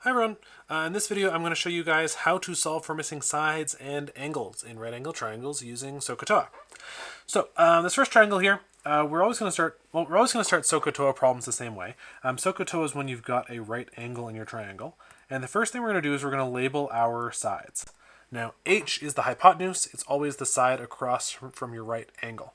Hi everyone, in this video I'm going to show you guys how to solve for missing sides and angles in right angle triangles using SOHCAHTOA. So this first triangle here, we're always going to start SOHCAHTOA problems the same way. SOHCAHTOA is when you've got a right angle in your triangle, and the first thing we're going to do is we're going to label our sides. Now H is the hypotenuse, it's always the side across from your right angle.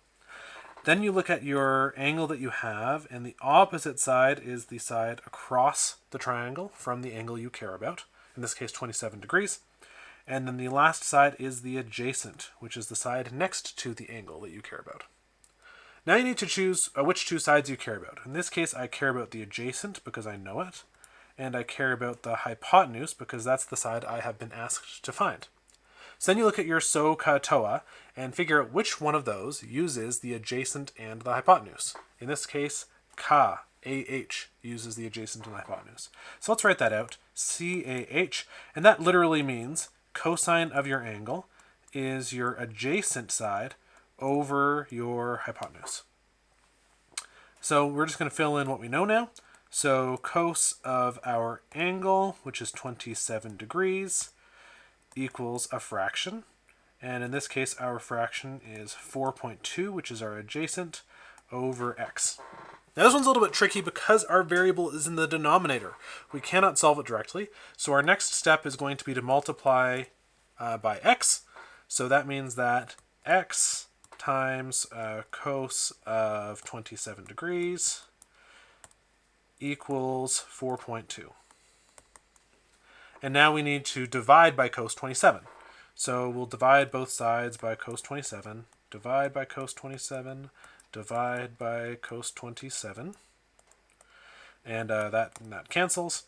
Then you look at your angle that you have, and the opposite side is the side across the triangle from the angle you care about, in this case 27 degrees. And then the last side is the adjacent, which is the side next to the angle that you care about. Now you need to choose which two sides you care about. In this case, I care about the adjacent because I know it, and I care about the hypotenuse because that's the side I have been asked to find. So then you look at your SOHCAHTOA and figure out which one of those uses the adjacent and the hypotenuse. In this case, CAH uses the adjacent and the hypotenuse. So let's write that out, CAH, and that literally means cosine of your angle is your adjacent side over your hypotenuse. So we're just going to fill in what we know now. So cos of our angle, which is 27 degrees, equals a fraction, and in this case our fraction is 4.2, which is our adjacent, over x. Now this one's a little bit tricky because our variable is in the denominator. We cannot solve it directly, so our next step is going to be to multiply by x. So that means that x times cos of 27 degrees equals 4.2. And now we need to divide by cos 27. So we'll divide both sides by cos 27, divide by cos 27, divide by cos 27. And that cancels.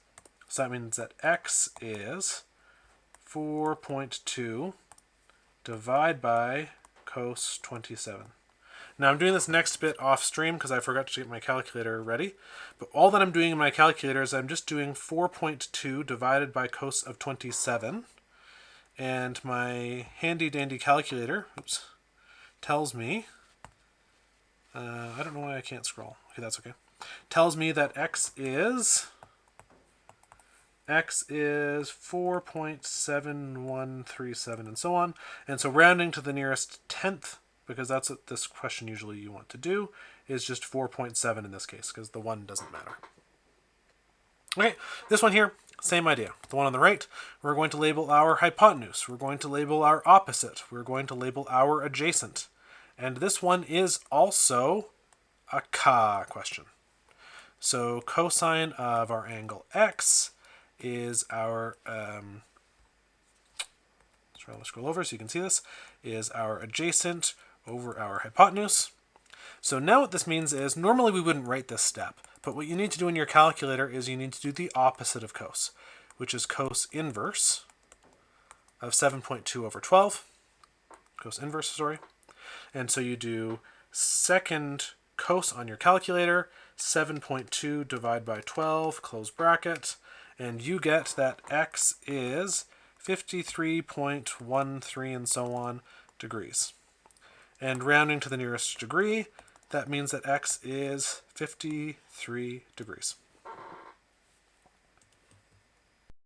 So that means that x is 4.2 divided by cos 27. Now I'm doing this next bit off stream because I forgot to get my calculator ready. But all that I'm doing in my calculator is I'm just doing 4.2 divided by cos of 27. And my handy dandy calculator, tells me, I don't know why I can't scroll. Okay, that's okay. Tells me that x is 4.7137 and so on. And so rounding to the nearest tenth, because that's what this question usually you want to do, is just 4.7 in this case, because the 1 doesn't matter. Okay, this one here, same idea. The one on the right, we're going to label our hypotenuse. We're going to label our opposite. We're going to label our adjacent. And this one is also a CAH question. So cosine of our angle x is our, let's scroll over so you can see this, is our adjacent over our hypotenuse. So now what this means is, normally we wouldn't write this step, but what you need to do in your calculator is you need to do the opposite of cos, which is cos inverse of 7.2 over 12. Cos inverse, sorry. And so you do second cos on your calculator, 7.2 divided by 12, close bracket, and you get that x is 53.13 and so on degrees. And rounding to the nearest degree, that means that x is 53 degrees.